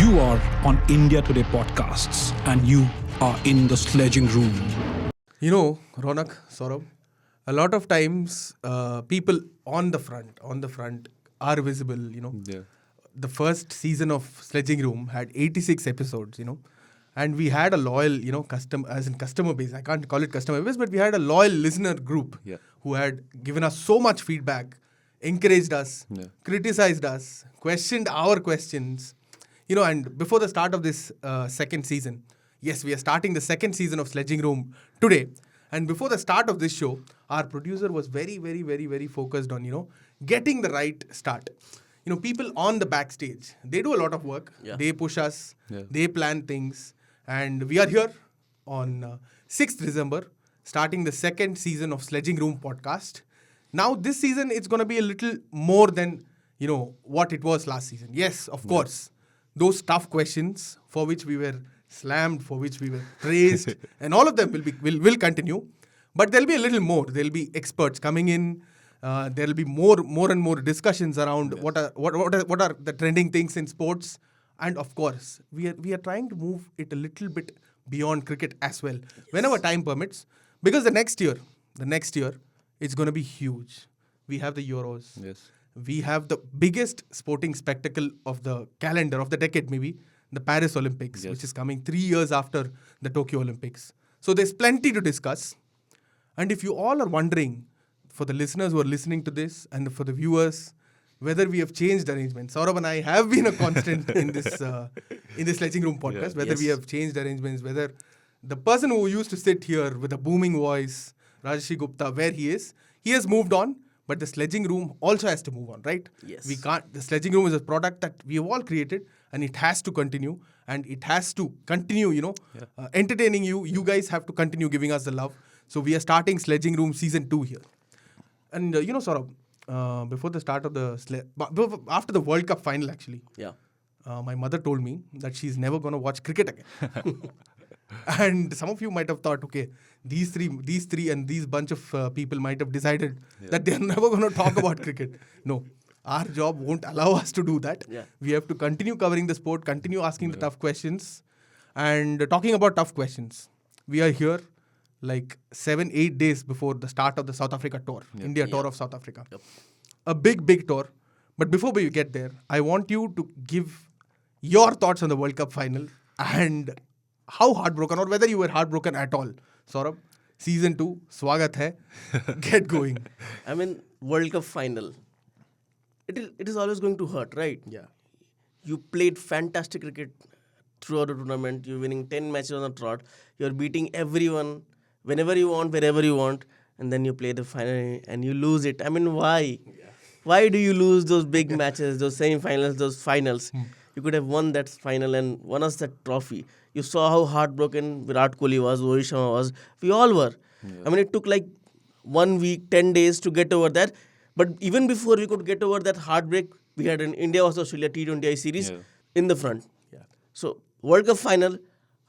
You are on India Today podcasts and you are in the Sledging Room. You know, Ronak, Saurabh, a lot of times people on the front are visible, Yeah. The first season of Sledging Room had 86 episodes, and we had a loyal, customer base. I can't call it customer base, but we had a loyal listener group who had given us so much feedback, encouraged us, criticized us, questioned our questions, and before the start of this second season, yes, we are starting the second season of Sledging Room today. And before the start of this show, our producer was very, very, very, very focused on, getting the right start. People on the backstage, they do a lot of work. Yeah. They push us. Yeah. They plan things. And we are here on 6th December, starting the second season of Sledging Room podcast. Now, this season, it's going to be a little more than, what it was last season. Yes, of course. Those tough questions for which we were slammed, for which we were praised, and all of them will continue. But there'll be a little more. There'll be experts coming in. There'll be more and more discussions around what are the trending things in sports. And of course, we are trying to move it a little bit beyond cricket as well, whenever time permits. Because the next year, it's going to be huge. We have the Euros. Yes. We have the biggest sporting spectacle of the calendar, of the decade maybe, the Paris Olympics, which is coming 3 years after the Tokyo Olympics. So there's plenty to discuss. And if you all are wondering, for the listeners who are listening to this and for the viewers, whether we have changed arrangements, Saurabh and I have been a constant in this Sledging Room podcast, whether we have changed arrangements, whether the person who used to sit here with a booming voice, Rajesh Gupta, where he has moved on. But the Sledging Room also has to move on, right? Yes. We can't. The Sledging Room is a product that we have all created, and it has to continue. And it has to continue, entertaining you. You guys have to continue giving us the love. So we are starting Sledging Room Season 2 here. And, Saurabh, before the start of after the World Cup final, actually, my mother told me that she's never going to watch cricket again. And some of you might have thought, okay, these three and these bunch of people might have decided that they're never going to talk about cricket. No, our job won't allow us to do that. Yeah. We have to continue covering the sport, continue asking the tough questions. And talking about tough questions, we are here like 7-8 days before the start of the South Africa tour, India tour of South Africa. Yep. A big tour. But before we get there, I want you to give your thoughts on the World Cup final and how heartbroken or whether you were heartbroken at all. Saurabh, Season 2, Swagat hai. Get going. I mean, World Cup final. It is always going to hurt, right? Yeah. You played fantastic cricket throughout the tournament. You're winning 10 matches on the trot. You're beating everyone whenever you want, wherever you want. And then you play the final and you lose it. I mean, why? Yeah. Why do you lose those big matches, those semi-finals, those finals? You could have won that final and won us that trophy. You saw how heartbroken Virat Kohli was, Rohit Sharma was. We all were. Yeah. I mean, it took like 1 week, 10 days to get over that. But even before we could get over that heartbreak, we had an India vs Australia T20I series in the front. Yeah. So, World Cup final,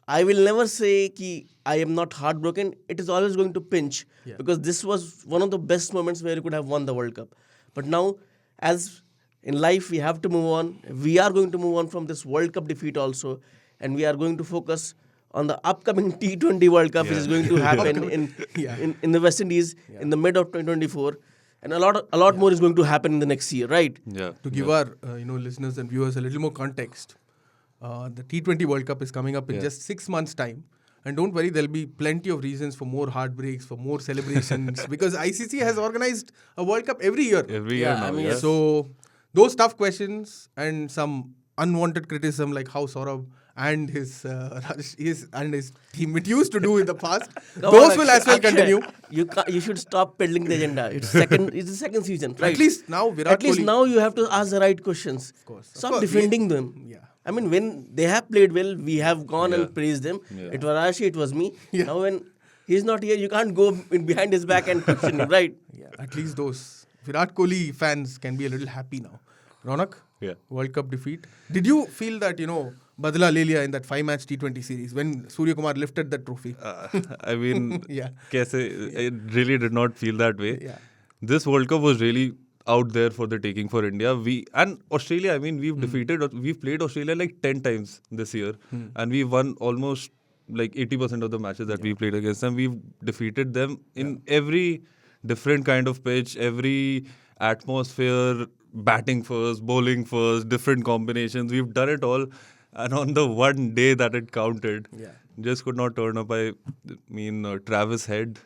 I will never say that I am not heartbroken. It is always going to pinch because this was one of the best moments where you could have won the World Cup. But now, as in life, we have to move on. We are going to move on from this World Cup defeat also. And we are going to focus on the upcoming T20 World Cup, which is going to happen in the West Indies in the mid of 2024. And a lot more is going to happen in the next year, right? Yeah. To give our listeners and viewers a little more context, the T20 World Cup is coming up in just 6 months' time. And don't worry, there'll be plenty of reasons for more heartbreaks, for more celebrations, because ICC has organized a World Cup every year. So those tough questions and some unwanted criticism like how Saurabh and his team it used to do in the past, those will as well continue. You should stop peddling the agenda. It's the second season, right? At least now Virat Kohli. Now you have to ask the right questions. Of course. Stop defending them. Yeah. I mean, when they have played well, we have gone and praised them. Yeah. It was Rashi, it was me. Yeah. Now when he's not here, you can't go behind his back and question him, right? Yeah. At least those Virat Kohli fans can be a little happy now. Ronak, World Cup defeat. Did you feel that, Badla le liya in that 5-match T20 series when Suryakumar lifted that trophy? I mean, I really did not feel that way. Yeah. This World Cup was really out there for the taking for India. And Australia, I mean, we've played Australia like 10 times this year, and we've won almost like 80% of the matches that we played against them. We've defeated them in every different kind of pitch, every atmosphere, batting first, bowling first, different combinations. We've done it all. And on the one day that it counted, just could not turn up. I mean, Travis Head,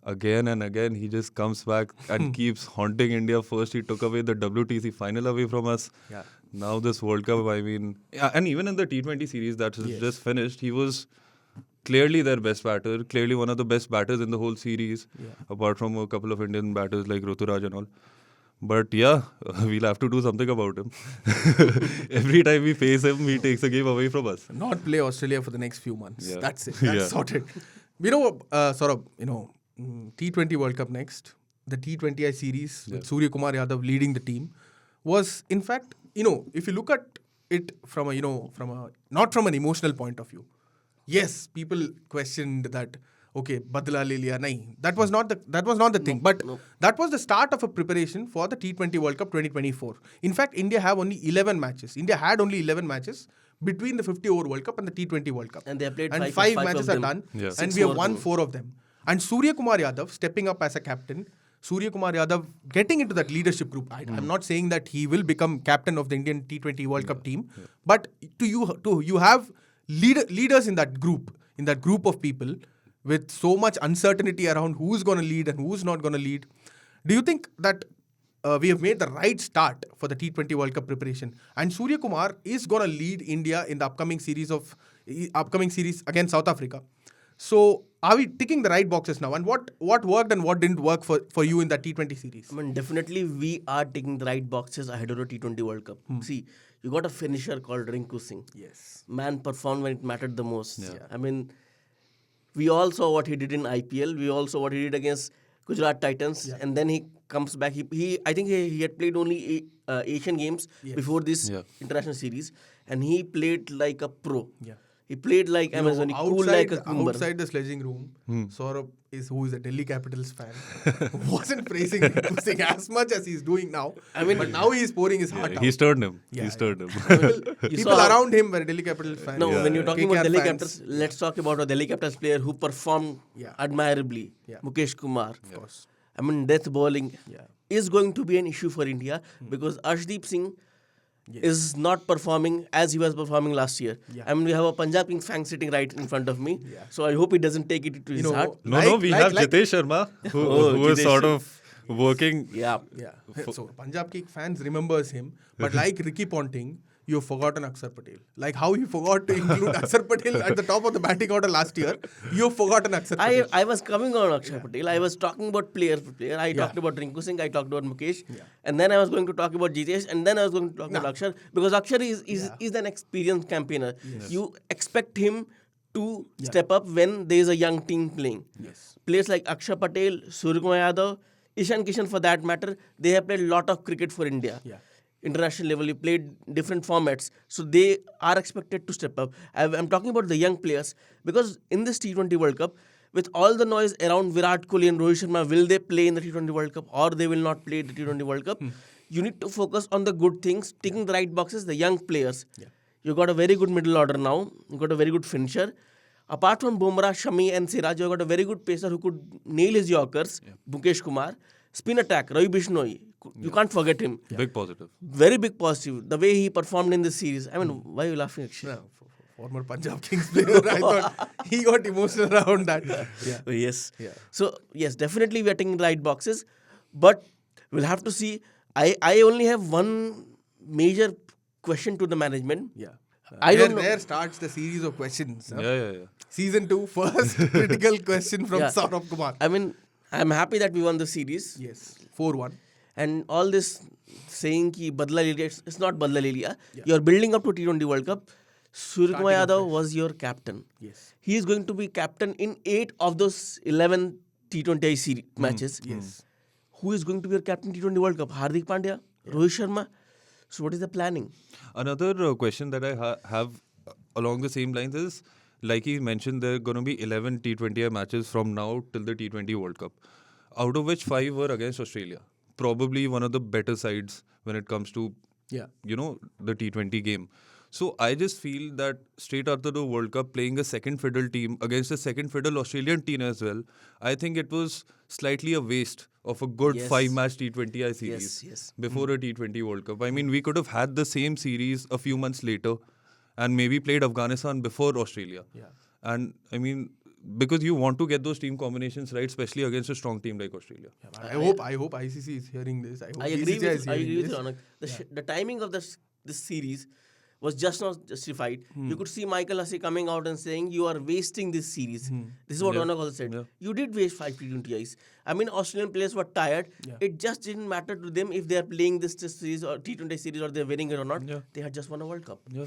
again and again, he just comes back and keeps haunting India. First, he took away the WTC final away from us. Yeah. Now this World Cup, I mean, and even in the T20 series that has just finished, he was clearly their best batter, clearly one of the best batters in the whole series, apart from a couple of Indian batters like Ruturaj and all. But yeah, we'll have to do something about him. Every time we face him, he takes a game away from us. Not play Australia for the next few months. Yeah. That's it. That's sorted. T20 World Cup next, the T20I series with Suryakumar Yadav leading the team was, in fact, if you look at it from not from an emotional point of view. Yes, people questioned that. Okay, badla le liya, nahi. That was not the thing. But that was the start of a preparation for the T20 World Cup 2024. In fact, India had only 11 matches between the 50-over World Cup and the T20 World Cup. And they have played five matches are done. Yeah. And we have won 4 of them. And Suryakumar Yadav stepping up as a captain. Suryakumar Yadav getting into that leadership group. I'm not saying that he will become captain of the Indian T20 World Cup team. But you have leaders in that group of people with so much uncertainty around who's going to lead and who's not going to lead. Do you think that we have made the right start for the T20 World Cup preparation? And Suryakumar is going to lead India in the upcoming series against South Africa. So are we ticking the right boxes now? And what worked and what didn't work for you in that T20 series? I mean, definitely we are ticking the right boxes ahead of the T20 World Cup. See, you got a finisher called Rinku Singh. Yes. Man performed when it mattered the most. I mean, we all saw what he did in IPL. We all saw what he did against Gujarat Titans. And then he comes back. I think he had played only Asian games before this international series. And he played like a pro. Yeah. He played like Amazon, cool like a cucumber. Outside the sledging room, Saurabh who is a Delhi Capitals fan, wasn't praising Rinku Singh as much as he's doing now. I mean, but now he's pouring his heart out. He stirred him. He stirred him. People around him were Delhi Capitals fans. No, when you're talking about Delhi Capitals, let's talk about a Delhi Capitals player who performed admirably. Mukesh Kumar. Of course. I mean, death bowling is going to be an issue for India because Arshdeep Singh is not performing as he was performing last year. I mean, we have a Punjab Kings fan sitting right in front of me. So I hope he doesn't take it to his heart. We have Jitesh Sharma, who is sort of working. Yeah. So Punjab Kings fans remembers him. But like Ricky Ponting, you've forgotten Akshar Patel. Like how you forgot to include Akshar Patel at the top of the batting order last year, you've forgotten Akshar Patel. I was coming on Akshar Patel. I was talking about player for player. I talked about Rinku Singh, I talked about Mukesh. And then I was going to talk about Jitesh. And then I was going to talk about Akshar. Because Akshar is an experienced campaigner. Yes. You expect him to step up when there is a young team playing. Yes. Players like Akshar Patel, Suryakumar Yadav, Ishan Kishan for that matter, they have played a lot of cricket for India. International level, you played different formats. So they are expected to step up. I'm talking about the young players because in this T20 World Cup, with all the noise around Virat Kohli and Rohit Sharma, will they play in the T20 World Cup or they will not play the T20 World Cup? You need to focus on the good things, ticking the right boxes, the young players. You got a very good middle order now. You got a very good finisher. Apart from Bumrah, Shami and Siraj, you got a very good pacer who could nail his Yorkers, Mukesh Kumar. Spin attack, Ravi Bishnoi. You can't forget him. Big positive. Very big positive. The way he performed in this series. I mean, why are you laughing? No, former Punjab Kings player. I thought he got emotional around that. Yes. So, yes, definitely we are taking the right boxes. But we'll have to see. I only have one major question to the management. I don't know. There starts the series of questions. Season 2, first critical question from Saurabh Kumar. I mean, I'm happy that we won the series. Yes, 4-1. And all this saying ki badla le liya, it's not badla le liya. You're building up to T20 World Cup. Suryakumar Yadav was your captain. Yes. He is going to be captain in 8 of those 11 T20I series matches. Yes. Who is going to be your captain T20 World Cup? Hardik Pandya? Rohit Sharma? So what is the planning? Another question that I have along the same lines is, like he mentioned, there are going to be 11 T20I matches from now till the T20 World Cup, out of which 5 were against Australia. probably one of the better sides when it comes to, Yeah. the T20 game. So I just feel that straight after the World Cup, playing a second fiddle team against a second fiddle Australian team as well, I think it was slightly a waste of a good Yes. 5-match T20I series Yes. before a T20 World Cup. I mean, we could have had the same series a few months later and maybe played Afghanistan before Australia. Yeah. And I mean, because you want to get those team combinations right, especially against a strong team like Australia. Yeah, but I hope ICC is hearing this. I hope I agree BCCI is with, I hearing agree with this. you, Ronak. The timing of this series was just not justified. You could see Michael Hussey coming out and saying, you are wasting this series. This is what Yeah. Ronak also said. Yeah. You did waste 5 T20Is. I mean, Australian players were tired. Yeah. It just didn't matter to them if they are playing this series or T20 series or they're winning it or not. Yeah. They had just won a World Cup. Yeah.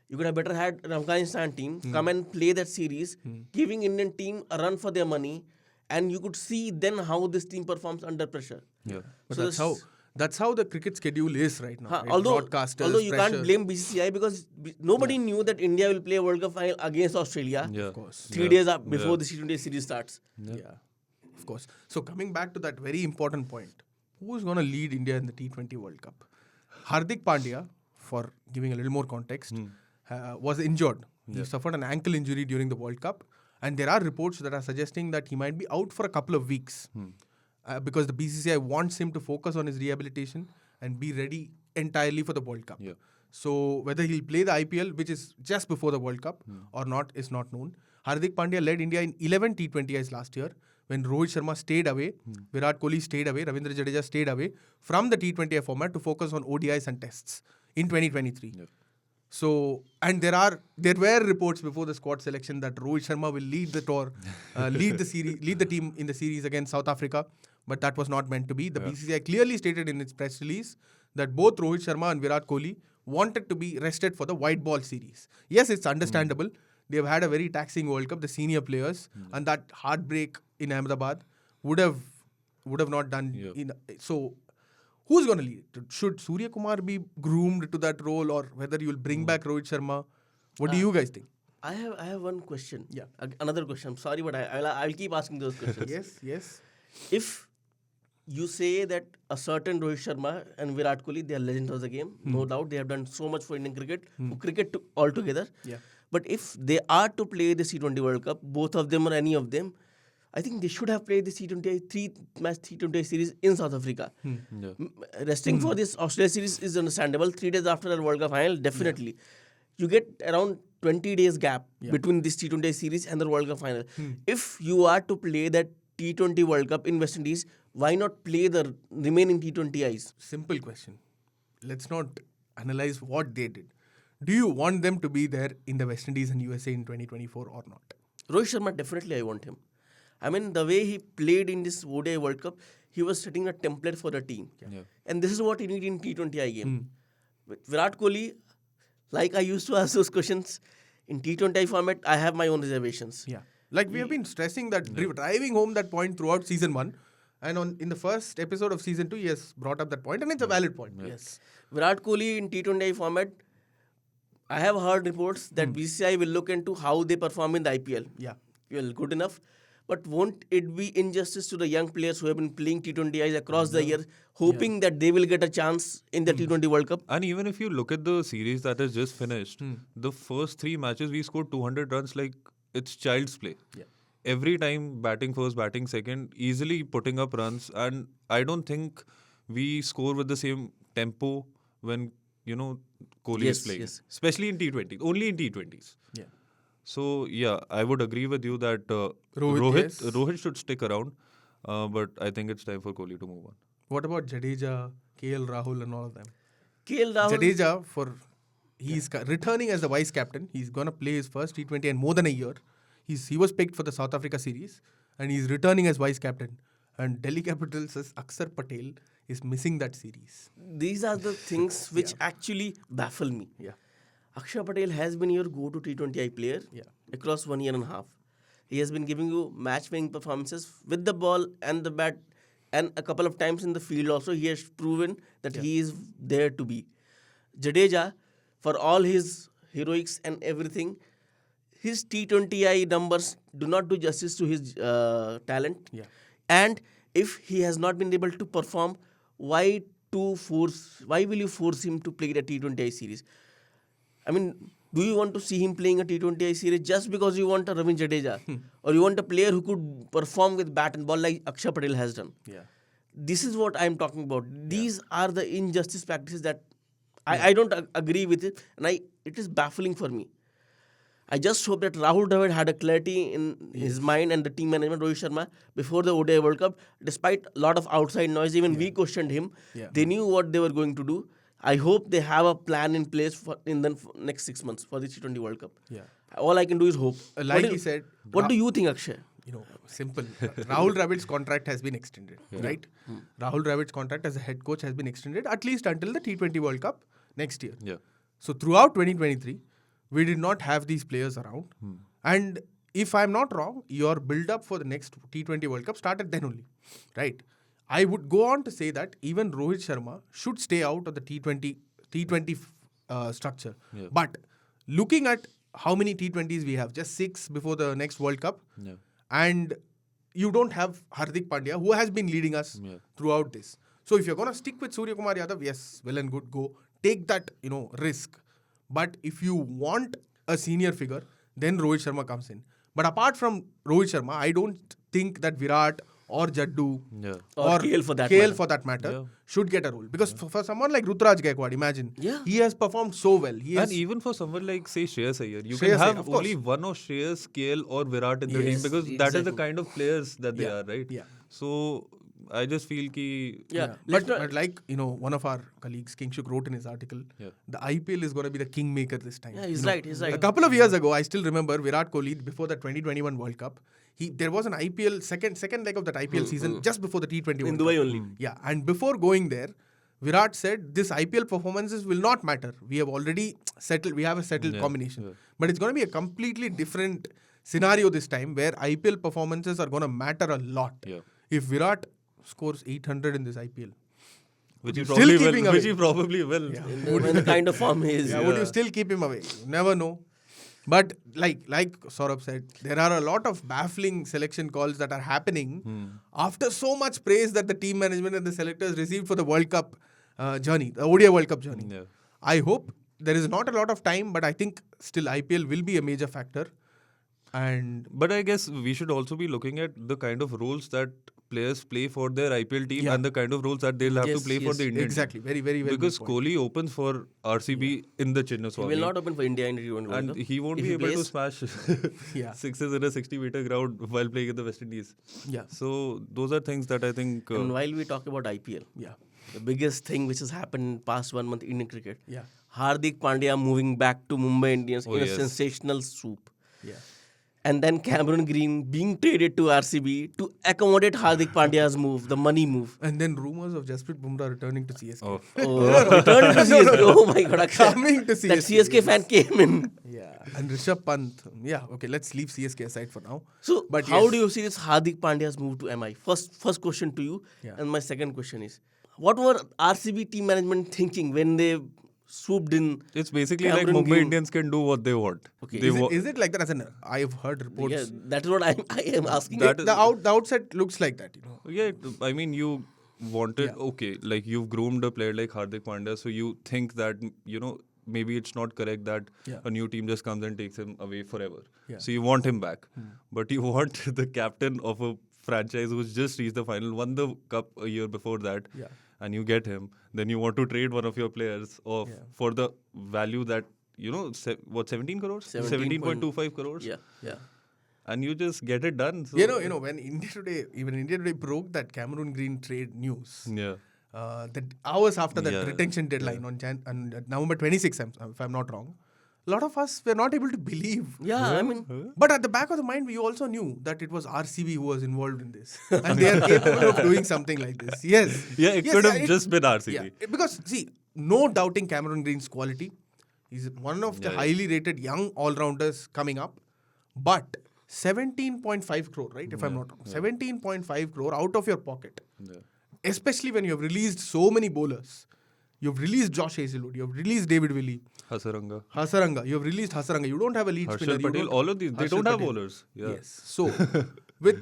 You could have better had an Afghanistan team come and play that series, giving Indian team a run for their money, and you could see then how this team performs under pressure. Yeah. But So that's how the cricket schedule is right now. Right? Although Broadcasters, you pressure. can't blame BCCI because nobody knew that India will play a World Cup final against Australia Yeah. Of course. 3 days before the T20 series starts. Yeah, of course. So coming back to that very important point, who's going to lead India in the T20 World Cup? Hardik Pandya, for giving a little more context, was injured. He suffered an ankle injury during the World Cup, and there are reports that are suggesting that he might be out for a couple of weeks because the BCCI wants him to focus on his rehabilitation and be ready entirely for the World Cup. Yeah. So whether he'll play the IPL, which is just before the World Cup, or not, is not known. Hardik Pandya led India in 11 T20Is last year when Rohit Sharma stayed away, Virat Kohli stayed away, Ravindra Jadeja stayed away from the T20I format to focus on ODIs and tests in 2023. Yeah. So, and there were reports before the squad selection that Rohit Sharma will lead the tour, lead the team in the series against South Africa, but that was not meant to be. The BCCI clearly stated in its press release that both Rohit Sharma and Virat Kohli wanted to be rested for the white ball series. Yes, it's understandable. They've had a very taxing World Cup, the senior players, and that heartbreak in Ahmedabad would have not done. Yeah. So, who's going to lead? Should Suryakumar be groomed to that role, or whether you'll bring back Rohit Sharma? What do you guys think? I have one question. Yeah. Another question. I'm sorry, but I'll keep asking those questions. Yes. If you say that a certain Rohit Sharma and Virat Kohli, they are legends of the game, no doubt. They have done so much for Indian cricket, for cricket altogether. Yeah. But if they are to play the T20 World Cup, both of them or any of them, I think they should have played the T20 3-match T20 series in South Africa. Yeah. Resting for this Australia series is understandable. 3 days after the World Cup final, definitely. You get around 20 days gap between this T20 series and the World Cup final. If you are to play that T20 World Cup in West Indies, why not play the remaining T20Is? Simple question. Let's not analyze what they did. Do you want them to be there in the West Indies and USA in 2024 or not? Rohit Sharma, definitely I want him. I mean, the way he played in this ODI World Cup, he was setting a template for the team. Yeah. And this is what you need in T20I game. With Virat Kohli, like I used to ask those questions, in T20I format, I have my own reservations. Yeah. Like we have been stressing that, driving home that point throughout season 1. And in the first episode of season 2, he has brought up that point, and it's a valid point. Yes. Virat Kohli in T20I format, I have heard reports that BCCI will look into how they perform in the IPL. Yeah. Well, good enough. But won't it be injustice to the young players who have been playing T20Is across the year, hoping that they will get a chance in the T20 World Cup? And even if you look at the series that has just finished, the first 3 matches we scored 200 runs like it's child's play. Yeah. Every time batting first, batting second, easily putting up runs. And I don't think we score with the same tempo when, Kohli is playing. Yes. Especially in T20s, only in T20s. Yeah. So, yeah, I would agree with you that Rohit should stick around. But I think it's time for Kohli to move on. What about Jadeja, KL Rahul and all of them? KL Rahul. Jadeja, he's returning as the vice captain. He's going to play his first T20 in more than a year. He was picked for the South Africa series and he's returning as vice captain. And Delhi Capitals' Akshar Patel is missing that series. These are the things which actually baffle me. Yeah. Akshar Patel has been your go-to T20I player across 1 year and a half. He has been giving you match-winning performances with the ball and the bat, and a couple of times in the field also. He has proven that he is there to be. Jadeja, for all his heroics and everything, his T20I numbers do not do justice to his talent. Yeah. And if he has not been able to perform why will you force him to play the T20I series? I mean, do you want to see him playing a T20I series just because you want a Ravindra Jadeja? Or you want a player who could perform with bat and ball like Akshay Patel has done? Yeah. This is what I'm talking about. These are the injustice practices that I don't agree with it, and it is baffling for me. I just hope that Rahul Dravid had a clarity in his mind and the team management, Rohit Sharma, before the ODI World Cup. Despite a lot of outside noise, even we questioned him. Yeah. They knew what they were going to do. I hope they have a plan in place in the next 6 months for the T20 World Cup. Yeah. All I can do is hope. Like he said, What do you think, Akshay? Simple. Rahul Dravid's contract has been extended, right? Rahul Dravid's contract as a head coach has been extended at least until the T20 World Cup next year. Yeah. So throughout 2023, we did not have these players around. And if I'm not wrong, your build-up for the next T20 World Cup started then only, right? I would go on to say that even Rohit Sharma should stay out of the T20 structure. Yeah. But looking at how many T20s we have, just 6 before the next World Cup, and you don't have Hardik Pandya, who has been leading us throughout this. So if you're going to stick with Suryakumar Yadav, yes, well and good, go. Take that, risk. But if you want a senior figure, then Rohit Sharma comes in. But apart from Rohit Sharma, I don't think that Virat or Jaddu Or KL for that matter should get a role. Because for someone like Ruturaj Gaikwad, imagine, he has performed so well. And even for someone like, say, Shreyas Iyer, you Shreyas can Iyer, have of course. only one of Shreyas, KL or Virat in the team because that is the kind of players that they are, right? Yeah. So I just feel ki... But like, one of our colleagues, Kingshuk, wrote in his article, the IPL is going to be the kingmaker this time. Yeah, he's right. A couple of years ago, I still remember Virat Kohli, before the 2021 World Cup, there was an IPL, second leg of that IPL season, just before the T20 World Cup. In Dubai only. Yeah, and before going there, Virat said, this IPL performances will not matter. We have already settled, we have a settled combination. Yeah. But it's going to be a completely different scenario this time, where IPL performances are going to matter a lot. Yeah. If Virat scores 800 in this IPL, Which he probably will. Yeah. When the kind of form he is. Would you still keep him away? You never know. But like Saurabh said, there are a lot of baffling selection calls that are happening after so much praise that the team management and the selectors received for the World Cup journey, the ODI World Cup journey. Yeah. I hope there is not a lot of time, but I think still IPL will be a major factor. But I guess we should also be looking at the kind of roles that players play for their IPL team and the kind of roles that they'll have to play for the Indian Exactly. team. Very, very well. Because Kohli opens for RCB in the Chinnaswamy. He will not open for India in the T20 World Cup. And he won't be able to smash sixes in a 60-meter ground while playing in the West Indies. Yeah. So those are things that I think... and while we talk about IPL, the biggest thing which has happened in past 1 month in Indian cricket, Hardik Pandya moving back to Mumbai Indians in a sensational swoop. Yeah. And then Cameron Green being traded to RCB to accommodate Hardik Pandya's move, the money move. And then rumours of Jasprit Bumrah returning to CSK. Returning to CSK. Oh my God. Coming to CSK. That CSK fan came in. Yeah. And Rishabh Pant. Yeah. Okay. Let's leave CSK aside for now. So, but how do you see this Hardik Pandya's move to MI? First question to you. Yeah. And my second question is, what were RCB team management thinking when they swooped in? It's basically like Mumbai Indians can do what they want. Okay. Is it like that? I've heard reports. Yeah, that is what I am asking. The outset looks like that, Yeah, I mean, you wanted, like you've groomed a player like Hardik Pandya, so you think that, maybe it's not correct that a new team just comes and takes him away forever. Yeah. So you want him back. But you want the captain of a franchise who's just reached the final, won the cup a year before that. Yeah. And you get him, then you want to trade one of your players for the value that, 17 crores? 17.25 crores? Yeah. And you just get it done. So when India Today broke that Cameron Green trade news, that hours after that retention deadline on November 26th, if I'm not wrong, a lot of us were not able to believe. But at the back of the mind, we also knew that it was RCB who was involved in this. And they are capable of doing something like this. Yes. Yeah, it could have just been RCB. Yeah. Because, see, no doubting Cameron Green's quality. He's one of the highly rated young all-rounders coming up. But 17.5 crore, right? If I'm not wrong. 17.5 crore out of your pocket. Yeah. Especially when you have released so many bowlers. You've released Josh Hazlewood. You've released David Willey. Hasaranga. You've released Hasaranga. You don't have a lead spinner. Patel, all of these. They don't have bowlers. Yeah. Yes. So,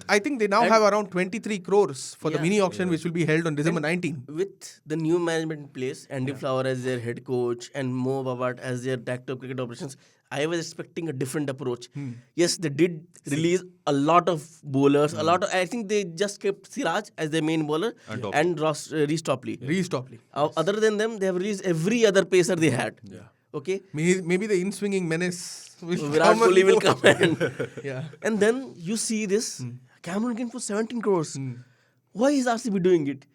I think they now have around 23 crores for the Yeah. mini auction, which will be held on December 19. With the new management in place, Andy Flower as their head coach and Mo Babat as their director of cricket operations, I was expecting a different approach. Yes, they did release a lot of bowlers. I think they just kept Siraj as their main bowler and Reece Topley. Reece Topley. Other than them, they have released every other pacer they had. Okay. Maybe the in-swinging menace will Virat come. Kohli will come and Yeah. and then you see this Cameron Green for 17 crores. Why is RCB doing it?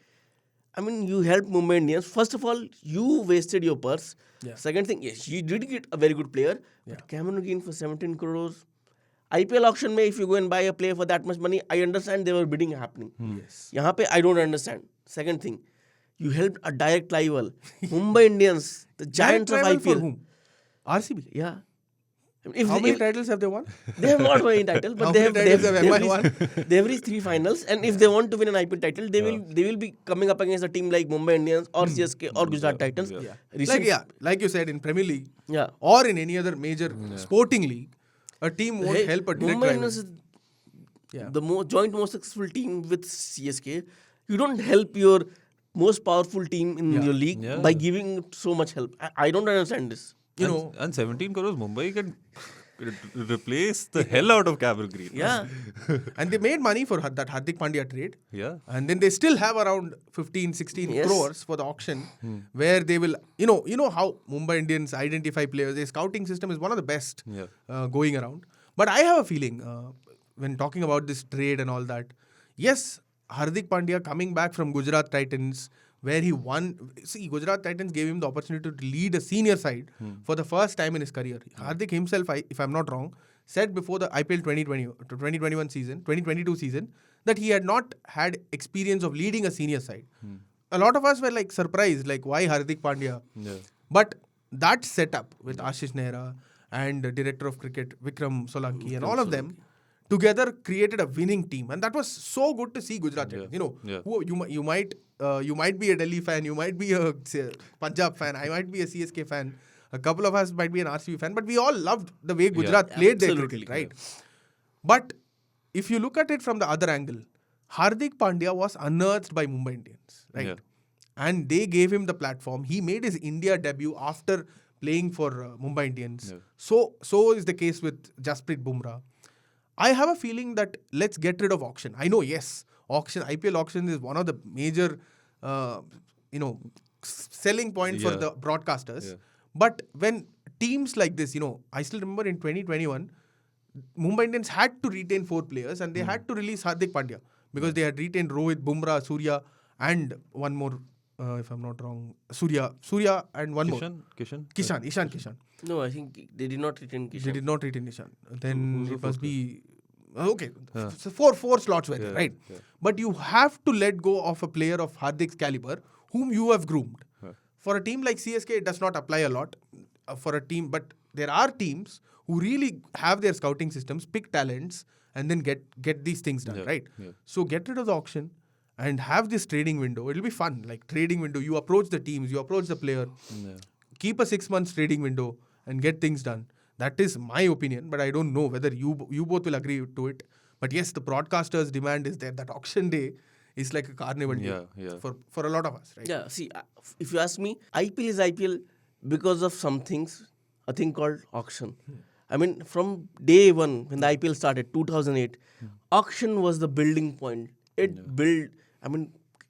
I mean, you helped Mumbai Indians. First of all, you wasted your purse. Second thing, yes, you did get a very good player, but Cameron Green for 17 crores. IPL auction mein, if you go and buy a player for that much money, I understand there were bidding happening. Yes. Yahan pe I don't understand. Second thing, you helped a direct rival, Mumbai Indians, the giants of Rival IPL. for whom? RCB. Yeah. How many titles have they won? They have not won any title, but How they many have, titles have MI won? they have reached 3 finals, and if they want to win an IPL title, they will be coming up against a team like Mumbai Indians or CSK or Gujarat Titans. Like you said, in Premier League Yeah. or in any other major sporting league, a team won't help a direct Mumbai rival. Indians is the joint most successful team with CSK. You don't help your most powerful team in your league by giving so much help. I don't understand this. You know, And 17 crores, Mumbai can replace the hell out of Cameron Green. Yeah. and they made money for that Hardik Pandya trade. Yeah. And then they still have around 15, 16 Yes. crores for the auction where they will, you know how Mumbai Indians identify players. Their scouting system is one of the best going around. But I have a feeling when talking about this trade and all that, yes, Hardik Pandya coming back from Gujarat Titans where he won. See, Gujarat Titans gave him the opportunity to lead a senior side for the first time in his career. Hardik himself, if I'm not wrong, said before the IPL 2021 season, 2022 season, that he had not had experience of leading a senior side. A lot of us were like surprised, like why Hardik Pandya? But that setup with Ashish Nehra and the director of cricket Vikram Solanki and all of them together created a winning team, and that was so good to see Gujarat Titans. You know, you might be a Delhi fan, you might be a Punjab fan, I might be a CSK fan, a couple of us might be an RCB fan, but we all loved the way Gujarat played their cricket, right? But if you look at it from the other angle, Hardik Pandya was unearthed by Mumbai Indians, right? And they gave him the platform. He made his India debut after playing for Mumbai Indians. So is the case with Jasprit Bumrah. I have a feeling that let's get rid of auction. I know, yes, IPL auction is one of the major, selling point for the broadcasters. But when teams like this, I still remember in 2021, Mumbai Indians had to retain 4 players and they had to release Hardik Pandya because they had retained Rohit, Bumrah, Surya and one more, if I'm not wrong, Surya and one more. Ishan Kishan. No, I think they did not retain Kishan. They did not retain Ishan. Then it must be... Okay, so four slots were there, right? But you have to let go of a player of Hardik's caliber whom you have groomed. For a team like CSK, it does not apply a lot for a team, but there are teams who really have their scouting systems, pick talents, and then get these things done, right? So get rid of the auction and have this trading window. It'll be fun, like trading window. You approach the teams, you approach the player, keep a 6 months trading window and get things done. That is my opinion, but I don't know whether you both will agree to it. But yes, the broadcasters' demand is there. That auction day is like a carnival day for a lot of us, right? Yeah, see, if you ask me, IPL is IPL because of some things, a thing called auction. I mean, from day one, when the IPL started, 2008, auction was the building point. It built,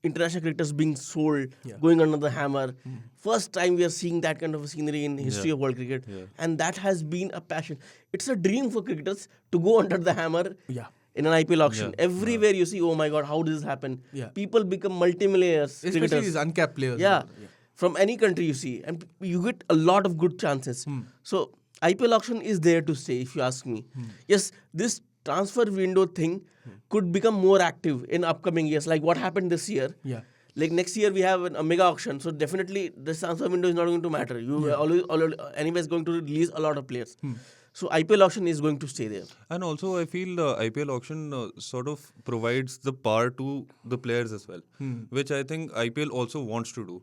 international cricketers being sold, going under the hammer. First time we are seeing that kind of a scenery in history of world cricket. And that has been a passion. It's a dream for cricketers to go under the hammer in an IPL auction. Everywhere you see, oh my God, how does this happen? People become multimillionaires. Especially these uncapped players. From any country you see. And you get a lot of good chances. So IPL auction is there to stay, if you ask me. Yes, this transfer window thing could become more active in upcoming years, like what happened this year. Like next year we have a mega auction, so definitely this transfer window is not going to matter. You always anyways going to release a lot of players. So IPL auction is going to stay there. And also I feel the IPL auction sort of provides the power to the players as well, which I think IPL also wants to do.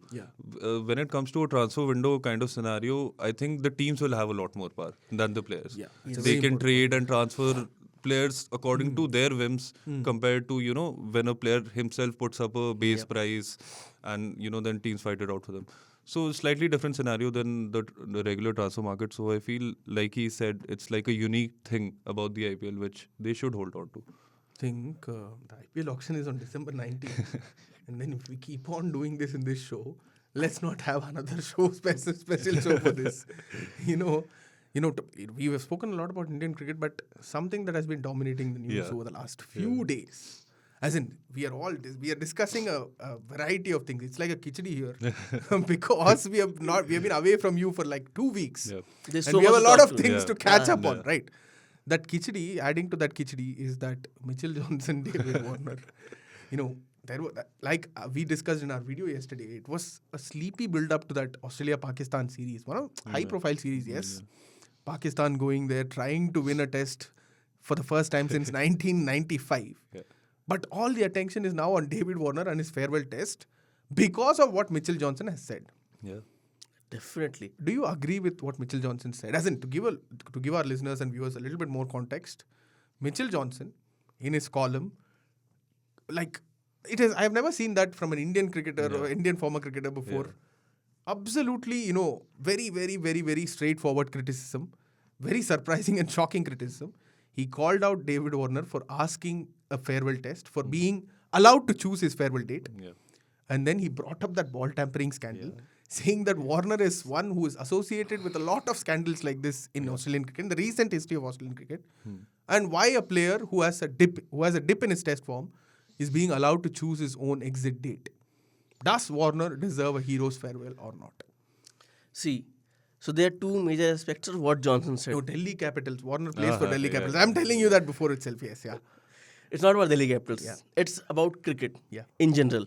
When it comes to a transfer window kind of scenario, I think the teams will have a lot more power than the players. They can trade and transfer players according to their whims compared to, when a player himself puts up a base price and, then teams fight it out for them. So slightly different scenario than the regular transfer market. So I feel like he said it's like a unique thing about the IPL which they should hold on to. Think the IPL auction is on December 19th. And then if we keep on doing this in this show, let's not have another show, special show for this. We have spoken a lot about Indian cricket, but something that has been dominating the news over the last few days, as in we are discussing a variety of things. It's like a khichdi here because we have been away from you for like 2 weeks, and we have a lot of things to catch up on, right? That khichdi, adding to that khichdi, is that Mitchell Johnson, David Warner, we discussed in our video yesterday, it was a sleepy build-up to that Australia-Pakistan series, one of high-profile series, yes. Pakistan going there, trying to win a test for the first time since 1995. But all the attention is now on David Warner and his farewell test because of what Mitchell Johnson has said. Yeah. Definitely. Do you agree with what Mitchell Johnson said? As in, to give our listeners and viewers a little bit more context, Mitchell Johnson, in his column, I have never seen that from an Indian cricketer or Indian former cricketer before. Absolutely, very, very, very, very straightforward criticism. Very surprising and shocking criticism. He called out David Warner for asking a farewell test, for being allowed to choose his farewell date. Yeah. And then he brought up that ball tampering scandal, saying that Warner is one who is associated with a lot of scandals like this in Australian cricket, in the recent history of Australian cricket. And why a player who has a dip in his test form is being allowed to choose his own exit date. Does Warner deserve a hero's farewell or not? See, so there are two major aspects of what Johnson said. No, Delhi Capitals. Warner plays for Delhi Capitals. I'm telling you that before itself, yes, yeah. It's not about Delhi Capitals. Yeah. It's about cricket in general.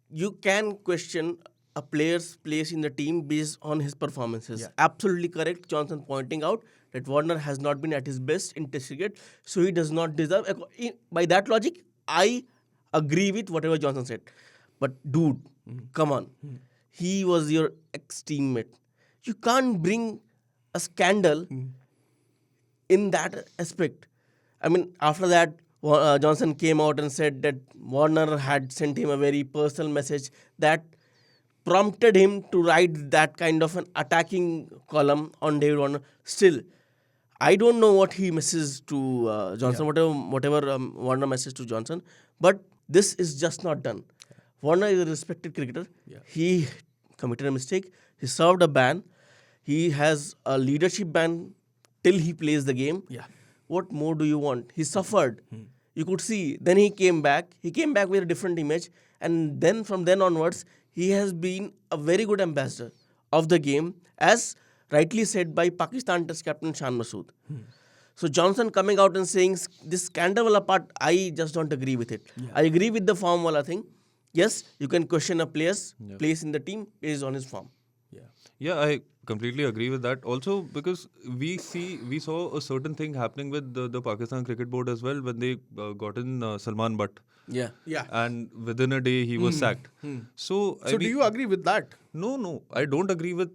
You can question a player's place in the team based on his performances. Yeah. Absolutely correct. Johnson pointing out that Warner has not been at his best in Test cricket, so he does not deserve. By that logic, I agree with whatever Johnson said. But dude, come on. He was your ex-teammate. You can't bring a scandal in that aspect. I mean, after that, Johnson came out and said that Warner had sent him a very personal message that prompted him to write that kind of an attacking column on David Warner. Still, I don't know what he messaged to Johnson, whatever Warner messaged to Johnson, but this is just not done. Warner is a respected cricketer. Yeah. He committed a mistake. He served a ban. He has a leadership ban till he plays the game. Yeah. What more do you want? He suffered. You could see. Then he came back. He came back with a different image. And then from then onwards, he has been a very good ambassador of the game, as rightly said by Pakistan Test captain Sharma. So Johnson coming out and saying this scandal wala part, I just don't agree with it. Yeah. I agree with the form wala thing. Yes, you can question a player's place in the team based on his form. Yeah, I completely agree with that. Also, because we saw a certain thing happening with the Pakistan Cricket Board as well when they got in Salman Butt. Yeah. And within a day he was sacked. So do you agree with that? No, I don't agree with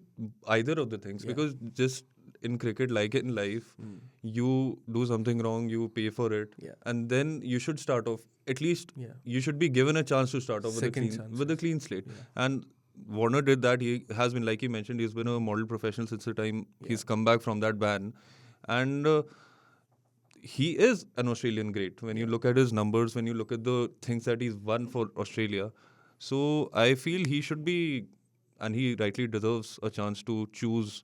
either of the things because just in cricket, like in life, you do something wrong, you pay for it, and then you should start off. At least you should be given a chance to start off with a clean slate. And Warner did that. He has been, like he mentioned, he's been a model professional since the time he's come back from that ban. And he is an Australian great. When you look at his numbers, when you look at the things that he's won for Australia. So I feel he should be, and he rightly deserves a chance to choose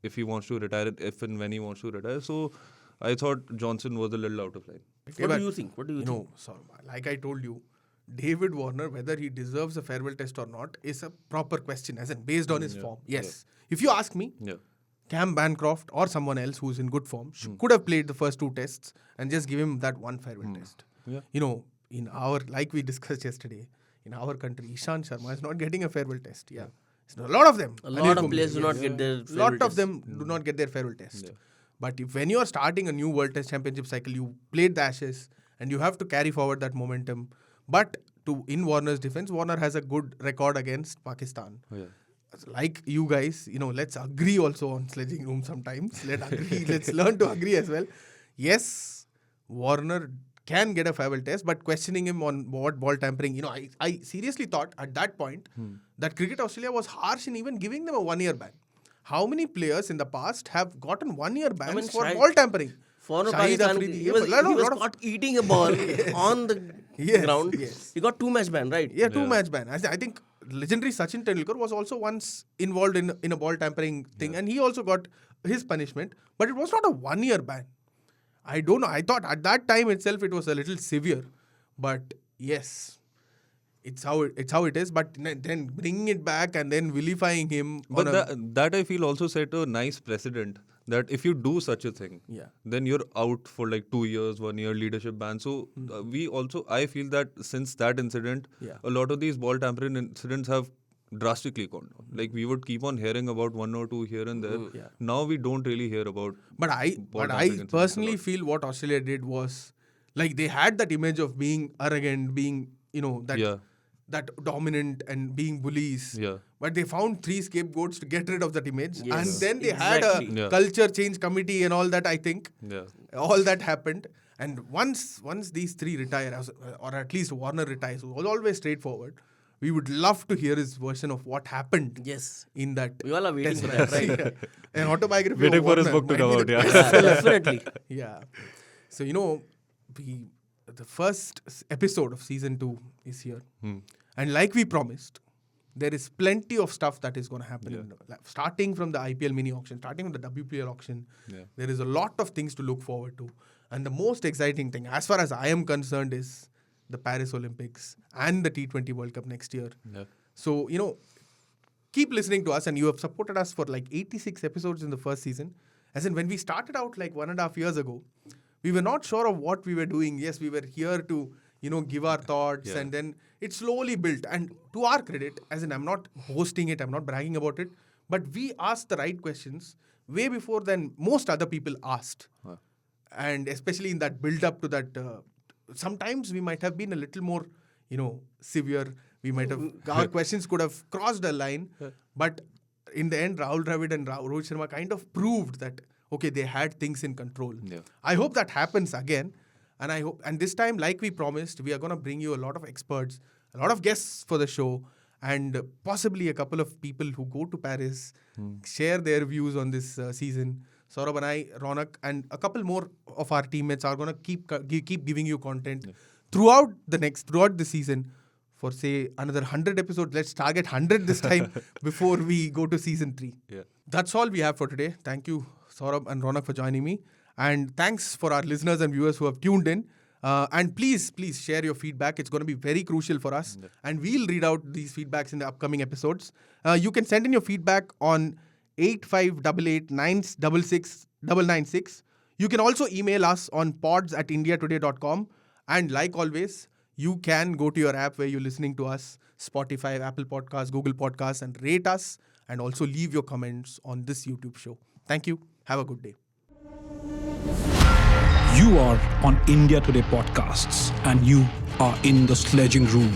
if he wants to retire, if and when he wants to retire. So I thought Johnson was a little out of line. What do you think? So, like I told you, David Warner, whether he deserves a farewell test or not, is a proper question, as in based on his form. Yes. If you ask me, Cam Bancroft or someone else who's in good form could have played the first 2 tests and just give him that one farewell test. Yeah. In our, like we discussed yesterday, in our country, Ishant Sharma is not getting a farewell test. Yeah. A lot of them. A lot of players do not get their farewell test. A lot of them do not get their farewell test. Yeah. But when you are starting a new World Test Championship cycle, you played the Ashes and you have to carry forward that momentum. But in Warner's defense, Warner has a good record against Pakistan. Oh, yeah. Like you guys, let's agree also on Sledging Room sometimes. Let's learn to agree as well. yes, Warner can get a farewell test, but questioning him on what ball tampering, I seriously thought at that point that Cricket Australia was harsh in even giving them a 1 year ban. How many players in the past have gotten 1 year bans for ball tampering? For Shahid Pakistan, Afridi, he was caught eating a ball on the ground. Yes. He got 2 match ban, right? Yeah, 2 match ban. I think legendary Sachin Tendulkar was also once involved in a ball tampering thing, and he also got his punishment, but it was not a 1 year ban. I don't know. I thought at that time itself it was a little severe, but yes, it's how it is. But then bringing it back and then vilifying him. But that I feel also set a nice precedent that if you do such a thing, then you're out for like 2 years, 1 year leadership ban. So I feel that since that incident, a lot of these ball tampering incidents have drastically gone down. Like we would keep on hearing about 1 or 2 here and there. Now we don't really hear about. But I personally feel what Australia did was like they had that image of being arrogant, being that dominant and being bullies. Yeah. But they found 3 scapegoats to get rid of that image. Yes. And then they had a culture change committee and all that, I think. Yeah. All that happened. And once these 3 retire, or at least Warner retires, it was always straightforward. We would love to hear his version of what happened. Yes. In that. We all are waiting for that, right? An autobiography. Waiting for his book to come out, Definitely. Yeah. So, the first episode of season 2 is here. And like we promised, there is plenty of stuff that is going to happen. Starting from the IPL mini auction, starting from the WPL auction, there is a lot of things to look forward to. And the most exciting thing, as far as I am concerned, is the Paris Olympics and the T20 World Cup next year. Yeah. So, keep listening to us, and you have supported us for like 86 episodes in the first season. As in, when we started out like 1.5 years ago, we were not sure of what we were doing. Yes, we were here to, give our thoughts, and then it slowly built. And to our credit, as in, I'm not boasting it, I'm not bragging about it, but we asked the right questions way before than most other people asked. And especially in that build-up to that, sometimes we might have been a little more, severe. We might have, our questions could have crossed a line, but in the end, Rahul Dravid and Rohit Sharma kind of proved that, okay, they had things in control. Yeah. I hope that happens again. And this time, like we promised, we are going to bring you a lot of experts, a lot of guests for the show, and possibly a couple of people who go to Paris, share their views on this season. Saurabh and I, Ronak, and a couple more of our teammates are going to keep giving you content throughout the season for, say, another 100 episodes. Let's target 100 this time before we go to season 3. Yeah. That's all we have for today. Thank you, Saurabh and Ronak, for joining me. And thanks for our listeners and viewers who have tuned in. And please share your feedback. It's going to be very crucial for us. Yeah. And we'll read out these feedbacks in the upcoming episodes. You can send in your feedback on 8588966996. You can also email us on pods@indiatoday.com. And like always, you can go to your app where you're listening to us, Spotify, Apple Podcasts, Google Podcasts, and rate us. And also leave your comments on this YouTube show. Thank you. Have a good day. You are on India Today Podcasts, and you are in the Sledging Room.